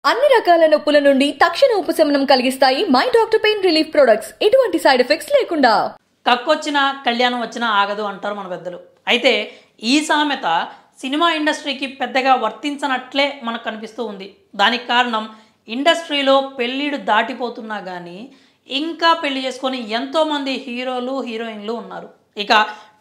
అన్ని రకాల నొప్పుల నుండి తక్షణ ఉపశమనం కలిగిస్తాయి my doctor pain relief products. ఎటువంటి సైడ్ ఎఫెక్ట్స్ లేకుండా. కక్కొచ్చినా కళ్యాణం వచ్చినా ఆగదు అంటారు మన పెద్దలు. అయితే ఈ సామెత సినిమా ఇండస్ట్రీకి పెద్దగా వర్తించనట్లే మనకు కనిపిస్తూ ఉంది. దానికి కారణం ఇండస్ట్రీలో పెళ్ళిళ్ళు దాటిపోతున్నా కానీ ఇంకా పెళ్లి చేసుకొని ఎంతోమంది హీరోలు హీరోయిన్లు ఉన్నారు. ఇక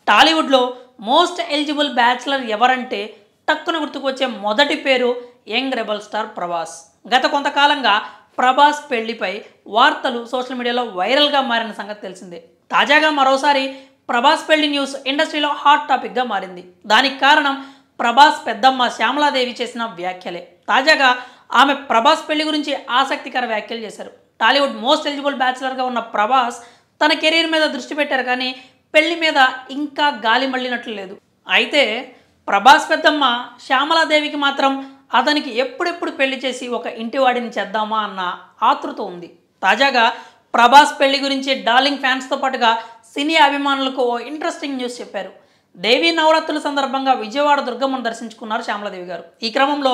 టాలీవుడ్లో మోస్ట్ ఎలిజిబుల్ బ్యాచులర్ ఎవరంటే టక్కున గుర్తుకు వచ్చే మొదటి పేరు యంగ్ రెబల్ స్టార్ ప్రభాస్. గత కొంతకాలంగా ప్రభాస్ పెళ్లిపై వార్తలు సోషల్ మీడియాలో వైరల్గా మారిన సంగతి తెలిసిందే. తాజాగా మరోసారి ప్రభాస్ పెళ్లి న్యూస్ ఇండస్ట్రీలో హాట్ టాపిక్గా మారింది. దానికి కారణం ప్రభాస్ పెద్దమ్మ శ్యామలాదేవి చేసిన వ్యాఖ్యలే. తాజాగా ఆమె ప్రభాస్ పెళ్లి గురించి ఆసక్తికర వ్యాఖ్యలు చేశారు. టాలీవుడ్ మోస్ట్ ఎలిజిబుల్ బ్యాచులర్గా ఉన్న ప్రభాస్ తన కెరీర్ మీద దృష్టి పెట్టారు, కానీ పెళ్లి మీద ఇంకా గాలి మళ్ళినట్లు లేదు. అయితే ప్రభాస్ పెద్దమ్మ శ్యామలాదేవికి మాత్రం అతనికి ఎప్పుడెప్పుడు పెళ్లి చేసి ఒక ఇంటివాడిని చేద్దామా అన్న ఆతృత ఉంది. తాజాగా ప్రభాస్ పెళ్లి గురించి డార్లింగ్ ఫ్యాన్స్తో పాటుగా సినీ అభిమానులకు ఓ ఇంట్రెస్టింగ్ న్యూస్ చెప్పారు. దేవీ నవరాత్రుల సందర్భంగా విజయవాడ దుర్గమ్మను దర్శించుకున్నారు శ్యామలాదేవి గారు. ఈ క్రమంలో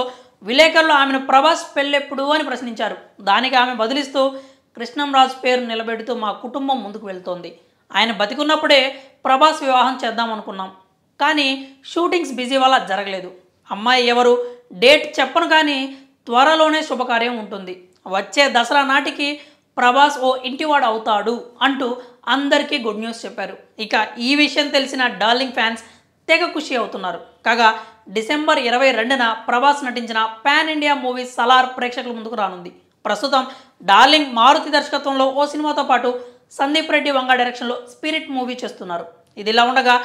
విలేకరులు ఆమెను ప్రభాస్ పెళ్ళెప్పుడు అని ప్రశ్నించారు. దానికి ఆమె బదిలిస్తూ కృష్ణంరాజు పేరు నిలబెడుతూ మా కుటుంబం ముందుకు వెళ్తోంది. ఆయన బతికున్నప్పుడే ప్రభాస్ వివాహం చేద్దాం అనుకున్నాం, కానీ షూటింగ్స్ బిజీ వల్ల జరగలేదు. అమ్మాయి ఎవరు డేట్ చెప్పను, కానీ త్వరలోనే శుభకార్యం ఉంటుంది. వచ్చే దసరా నాటికి ప్రభాస్ ఓ ఇంటివాడు అవుతాడు అంటూ అందరికీ గుడ్ న్యూస్ చెప్పారు. ఇక ఈ విషయం తెలిసిన డార్లింగ్ ఫ్యాన్స్ తెగ ఖుషి అవుతున్నారు. కాగా డిసెంబర్ 22న ప్రభాస్ నటించిన పాన్ ఇండియా మూవీ సలార్ ప్రేక్షకుల ముందుకు రానుంది. ప్రస్తుతం డార్లింగ్ మారుతి దర్శకత్వంలో ఓ సినిమాతో పాటు సందీప్ రెడ్డి వంగ డైరెక్షన్లో స్పిరిట్ మూవీ చేస్తున్నారు. ఇదిలా ఉండగా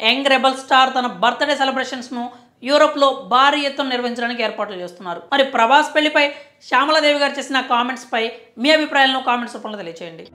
యంగ్ రెబల్ స్టార్ తన బర్త్డే సెలబ్రేషన్స్ను యూరోప్లో భారీ ఎత్తున నిర్వహించడానికి ఏర్పాట్లు చేస్తున్నారు. మరి ప్రభాస్ పెళ్లిపై శ్యామలాదేవి గారు చేసిన కామెంట్స్పై మీ అభిప్రాయాలను కామెంట్స్ రూపంలో తెలియజేయండి.